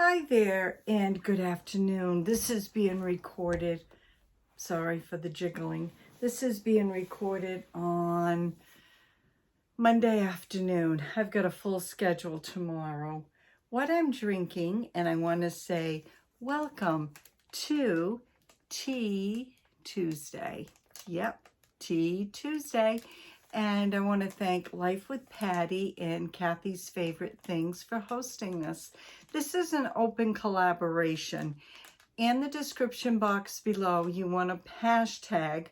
Hi there and good afternoon. This is being recorded. Sorry for the jiggling. This is being recorded on Monday afternoon. I've got a full schedule tomorrow. What I'm drinking, and I want to say welcome to Tea Tuesday. Yep, Tea Tuesday. And I want to thank Life with Patty and Kathy's Favorite Things for hosting this. This is an open collaboration. In the description box below, you want to hashtag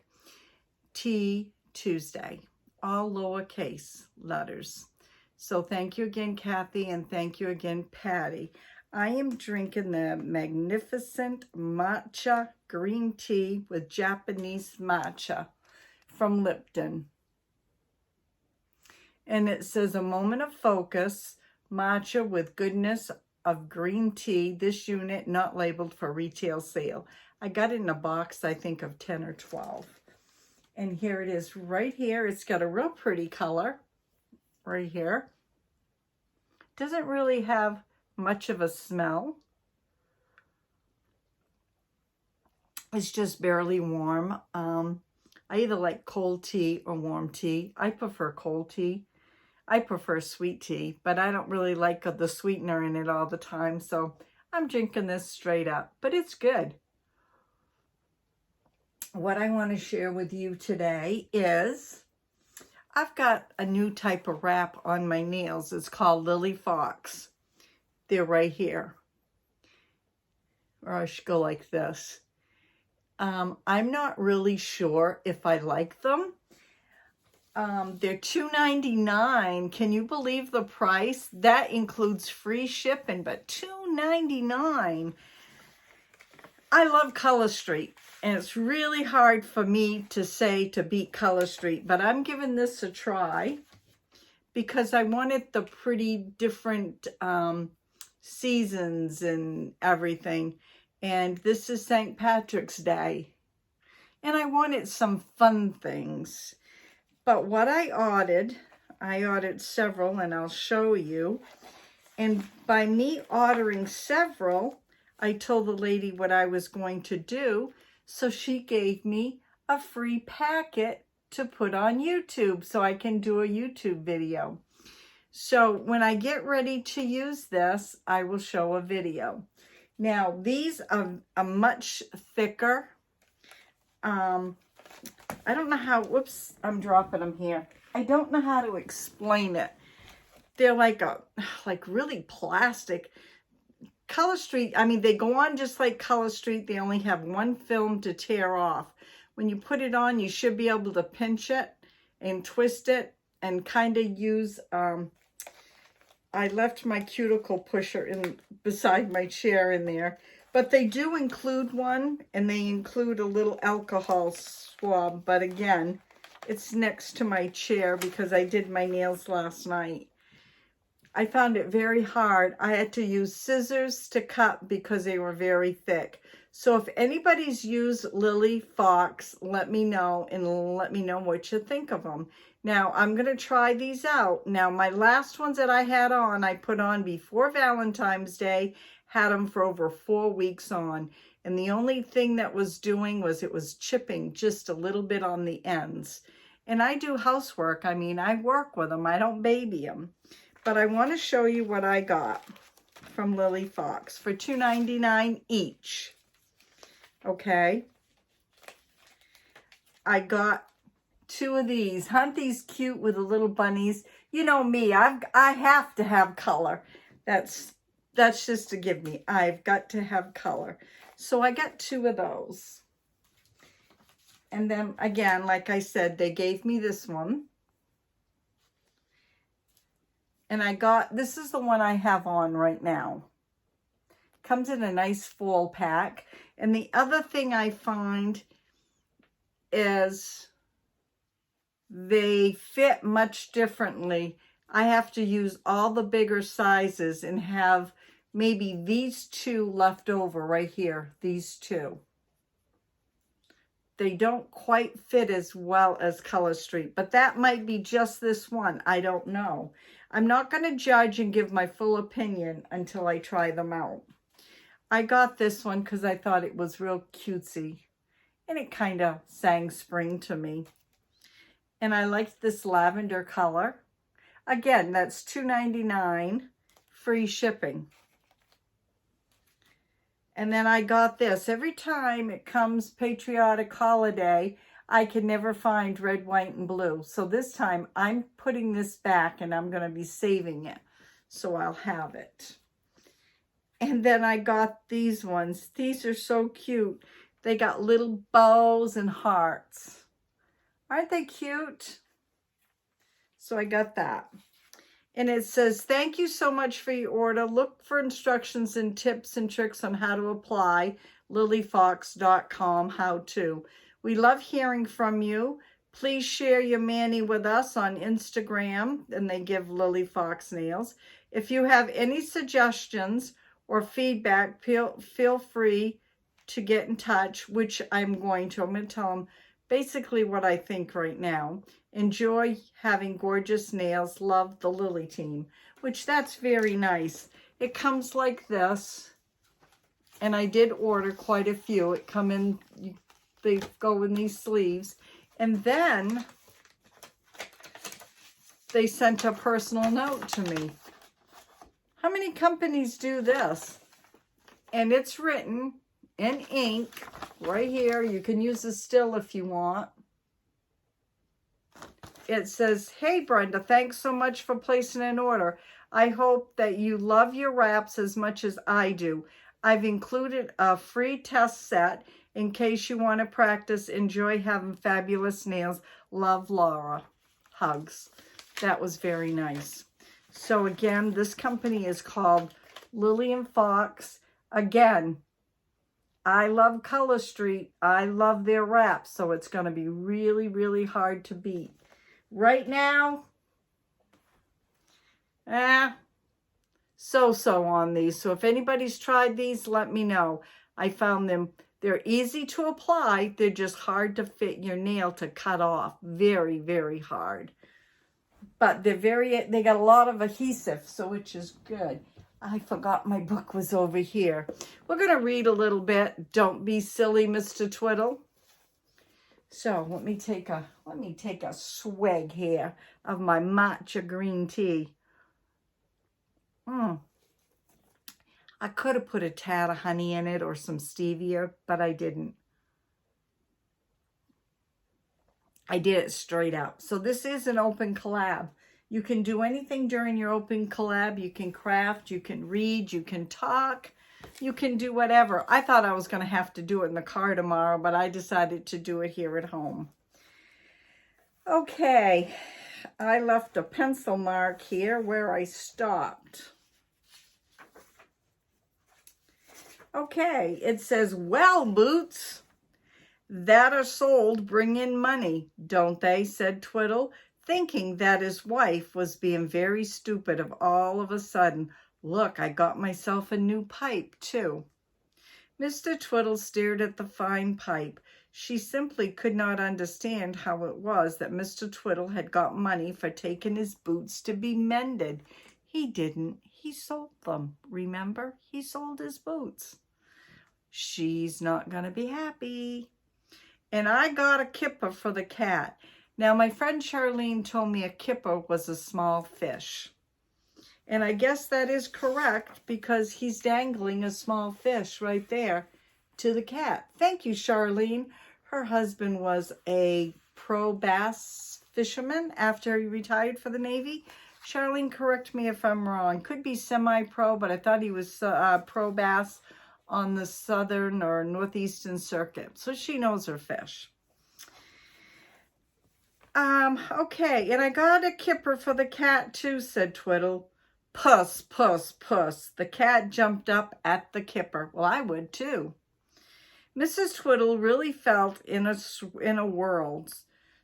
Tea Tuesday, all lowercase letters. So thank you again, Kathy, and thank you again, Patty. I am drinking the magnificent matcha green tea with Japanese matcha from Lipton. And it says, a moment of focus, matcha with goodness of green tea. This unit not labeled for retail sale. I got it in a box, I think, of 10 or 12. And here it is right here. It's got a real pretty color right here. Doesn't really have much of a smell. It's just barely warm. I either like cold tea or warm tea. I prefer cold tea. I prefer sweet tea, but I don't really like the sweetener in it all the time, so I'm drinking this straight up, but it's good. What I want to share with you today is I've got a new type of wrap on my nails. It's called Lily Fox. They're right here. Or I should go like this. I'm not really sure if I like them. They're $2.99. Can you believe the price? That includes free shipping, but $2.99. I love Color Street, and it's really hard for me to say to beat Color Street, but I'm giving this a try because I wanted the pretty different seasons and everything. And this is St. Patrick's Day, and I wanted some fun things. But what I ordered several, and I'll show you. And by me ordering several, I told the lady what I was going to do. So she gave me a free packet to put on YouTube so I can do a YouTube video. So when I get ready to use this, I will show a video. Now, these are much thicker. I don't know how, whoops, I'm dropping them here. I don't know how to explain it. They're like really plastic. Color Street, I mean, they go on just like Color Street. They only have one film to tear off. When you put it on, you should be able to pinch it and twist it and kind of use, I left my cuticle pusher beside my chair in there. But they do include one, and they include a little alcohol swab. But again, it's next to my chair because I did my nails last night. I found it very hard. I had to use scissors to cut because they were very thick. So if anybody's used Lily Fox, let me know, and let me know what you think of them. Now, I'm going to try these out. Now, my last ones that I had on, I put on before Valentine's Day. Had them for over 4 weeks on, and the only thing that was doing was it was chipping just a little bit on the ends. And I do housework. I mean, I work with them. I don't baby them. But I want to show you what I got from Lily Fox for $2.99 each. Okay. I got 2 of these. Aren't these cute with the little bunnies? You know me, I have to have color. That's just to give me. I've got to have color. So I got 2 of those. And then again, like I said, they gave me this one. And this is the one I have on right now. Comes in a nice fall pack. And the other thing I find is they fit much differently. I have to use all the bigger sizes and have maybe these 2 left over right here, these 2. They don't quite fit as well as Color Street, but that might be just this one. I don't know. I'm not going to judge and give my full opinion until I try them out. I got this one because I thought it was real cutesy. And it kind of sang spring to me. And I liked this lavender color. Again, that's $2.99, free shipping. And then I got this. Every time it comes patriotic holiday, I can never find red, white, and blue. So this time I'm putting this back and I'm going to be saving it. So I'll have it. And then I got these ones. These are so cute. They got little bows and hearts. Aren't they cute? So I got that. And it says, thank you so much for your order. Look for instructions and tips and tricks on how to apply. lilyfox.com how-to. We love hearing from you. Please share your mani with us on Instagram, and they give Lily Fox Nails. If you have any suggestions or feedback, feel free to get in touch, which I'm going to tell them basically what I think right now. Enjoy having gorgeous nails. Love the Lily team, which that's very nice. It comes like this, and I did order quite a few. It come in, they go in these sleeves, and then they sent a personal note to me. How many companies do this? And it's written in ink right here. You can use a still if you want. It says, hey, Brenda, thanks so much for placing an order. I hope that you love your wraps as much as I do. I've included a free test set in case you want to practice. Enjoy having fabulous nails. Love, Laura. Hugs. That was very nice. So again, this company is called Lily and Fox. Again, I love Color Street. I love their wraps, so it's going to be really, really hard to beat. Right now, so-so on these. So if anybody's tried these, let me know. I found them, they're easy to apply. They're just hard to fit your nail to cut off. Very, very hard. But they got a lot of adhesive, so which is good. I forgot my book was over here. We're going to read a little bit. Don't be silly, Mr. Twiddle. So let me take a swig here of my matcha green tea. I could have put a tad of honey in it or some stevia, but I didn't. I did it straight up. So this is an open collab. You can do anything during your open collab. You can craft, you can read, you can talk. You can do whatever. I thought I was going to have to do it in the car tomorrow, but I decided to do it here at home. Okay, I left a pencil mark here where I stopped. Okay, it says, well, boots that are sold bring in money, don't they, said Twiddle, thinking that his wife was being very stupid all of a sudden. Look, I got myself a new pipe, too. Mr. Twiddle stared at the fine pipe. She simply could not understand how it was that Mr. Twiddle had got money for taking his boots to be mended. He didn't. He sold them. Remember? He sold his boots. She's not going to be happy. And I got a kipper for the cat. Now, my friend Charlene told me a kipper was a small fish. And I guess that is correct because he's dangling a small fish right there to the cat. Thank you, Charlene. Her husband was a pro bass fisherman after he retired for the Navy. Charlene, correct me if I'm wrong. Could be semi-pro, but I thought he was pro bass on the southern or northeastern circuit. So she knows her fish. Okay, and I got a kipper for the cat too, said Twiddle. Puss, puss, puss. The cat jumped up at the kipper. Well, I would too. Mrs. Twiddle really felt in a world.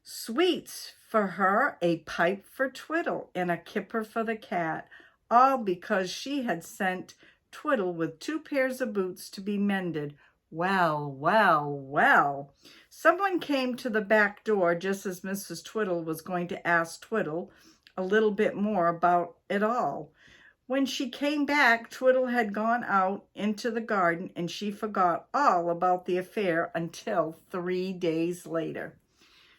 Sweets for her, a pipe for Twiddle, and a kipper for the cat, all because she had sent Twiddle with 2 pairs of boots to be mended. Well, well, well. Someone came to the back door just as Mrs. Twiddle was going to ask Twiddle a little bit more about it all. When she came back, Twiddle had gone out into the garden, and she forgot all about the affair until 3 days later.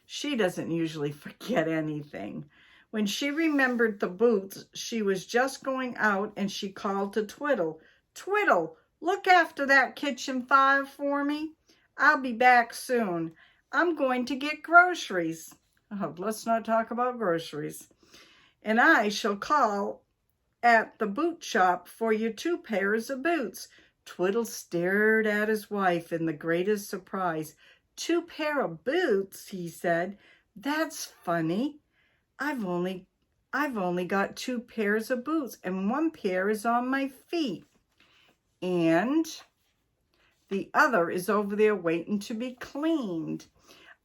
She doesn't usually forget anything. When she remembered the boots, she was just going out, and she called to Twiddle, "Twiddle, look after that kitchen fire for me. I'll be back soon. I'm going to get groceries." Oh, let's not talk about groceries. "And I shall call at the boot shop for your 2 pairs of boots." Twiddle stared at his wife in the greatest surprise. "2 pair of boots," he said. "That's funny. I've only got 2 pairs of boots, and 1 pair is on my feet. And the other is over there waiting to be cleaned."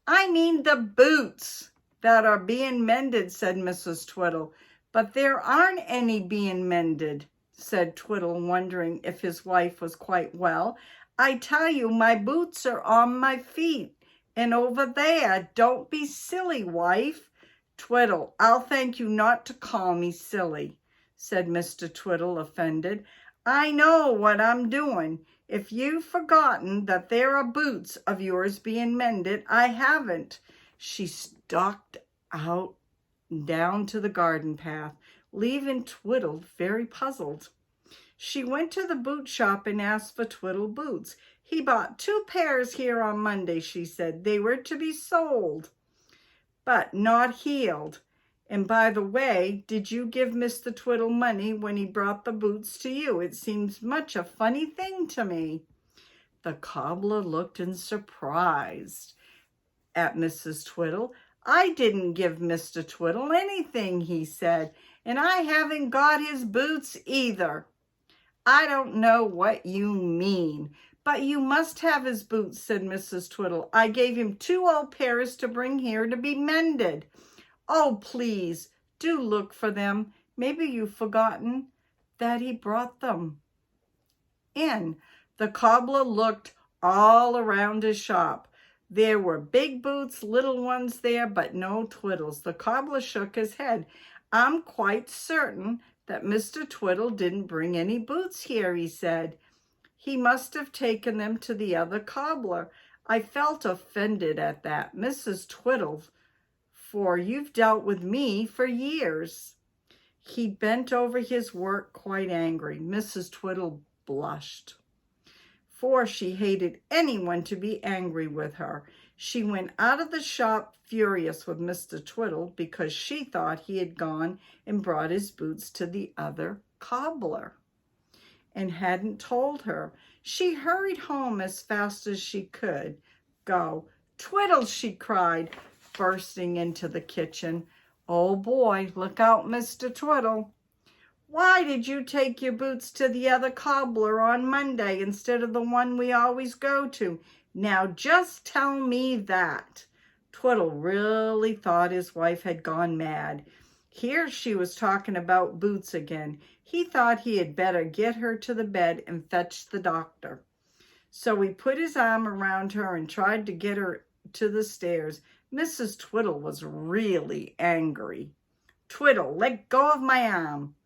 "I mean the boots that are being mended," said Mrs. Twiddle. "But there aren't any being mended," said Twiddle, wondering if his wife was quite well. "I tell you, my boots are on my feet and over there. Don't be silly, wife." "Twiddle, I'll thank you not to call me silly," said Mr. Twiddle, offended. "I know what I'm doing. If you've forgotten that there are boots of yours being mended, I haven't." She stalked out down to the garden path, leaving Twiddle very puzzled. She went to the boot shop and asked for Twiddle boots. "He bought 2 pairs here on Monday," she said. "They were to be sold, but not heeled. And by the way, did you give Mr. Twiddle money when he brought the boots to you? It seems much a funny thing to me." The cobbler looked in surprise at Mrs. Twiddle. "I didn't give Mr. Twiddle anything," he said, "and I haven't got his boots either." "I don't know what you mean, but you must have his boots," said Mrs. Twiddle. "I gave him 2 old pairs to bring here to be mended." "Oh, please, do look for them. Maybe you've forgotten that he brought them in." The cobbler looked all around his shop. There were big boots, little ones there, but no Twiddles. The cobbler shook his head. "I'm quite certain that Mr. Twiddle didn't bring any boots here," he said. "He must have taken them to the other cobbler." I felt offended at that, Mrs. Twiddle, for you've dealt with me for years. He bent over his work quite angry. Mrs. Twiddle blushed, for she hated anyone to be angry with her. She went out of the shop furious with Mr. Twiddle because she thought he had gone and brought his boots to the other cobbler and hadn't told her. She hurried home as fast as she could go. "Twiddle," she cried, bursting into the kitchen. "Oh boy, look out, Mr. Twiddle. Why did you take your boots to the other cobbler on Monday instead of the one we always go to? Now just tell me that." Twiddle really thought his wife had gone mad. Here she was talking about boots again. He thought he had better get her to the bed and fetch the doctor. So he put his arm around her and tried to get her to the stairs. Mrs. Twiddle was really angry. "Twiddle, let go of my arm.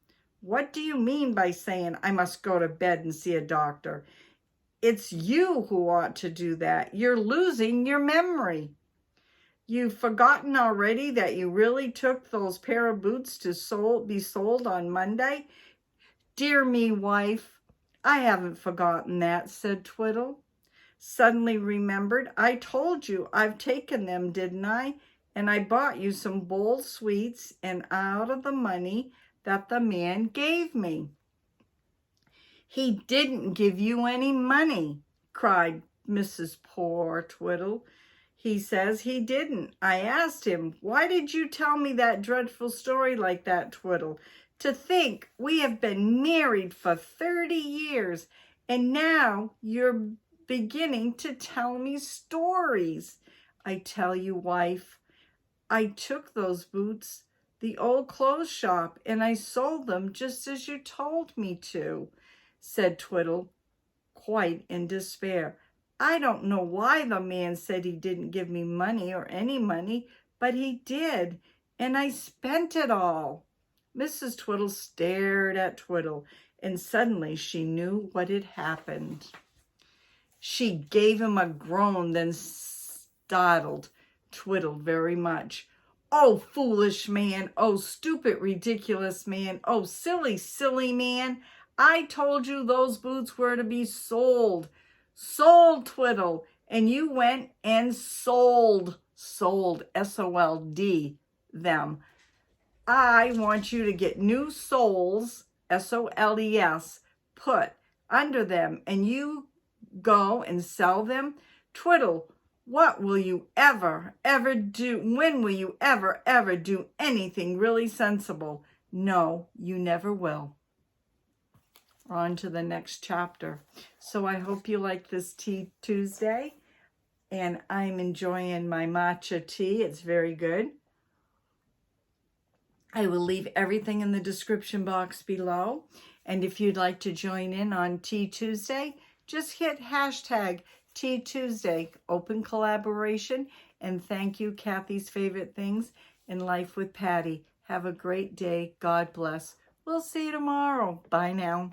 What do you mean by saying I must go to bed and see a doctor? It's you who ought to do that. You're losing your memory. You've forgotten already that you really took those pair of boots to be sold on Monday?" "Dear me, wife, I haven't forgotten that," said Twiddle, suddenly remembered. "I told you I've taken them, didn't I? And I bought you some bowl sweets and out of the money that the man gave me." "He didn't give you any money," cried Mrs. Poor Twiddle. "He says he didn't. I asked him, 'Why did you tell me that dreadful story like that, Twiddle? To think we have been married for 30 years, and now you're beginning to tell me stories.' I tell you, wife, I took those boots the old clothes shop, and I sold them just as you told me to," said Twiddle, quite in despair. "I don't know why the man said he didn't give me money or any money, but he did, and I spent it all." Mrs. Twiddle stared at Twiddle, and suddenly she knew what had happened. She gave him a groan, then startled Twiddle very much. "Oh, foolish man! Oh, stupid, ridiculous man! Oh, silly, silly man! I told you those boots were to be sold. Sold, Twiddle! And you went and sold, S-O-L-D, them. I want you to get new soles, S-O-L-E-S, put under them, and you go and sell them. Twiddle, what will you ever do? When will you ever do anything really sensible? No, you never will." On to the next chapter. So I hope you like this Tea Tuesday, and I'm enjoying my matcha tea. It's very good. I will leave everything in the description box below. And if you'd like to join in on Tea Tuesday, just hit hashtag teatuesday, open collaboration. And thank you, Kathy's Favorite Things in Life with Patty. Have a great day. God bless. We'll see you tomorrow. Bye now.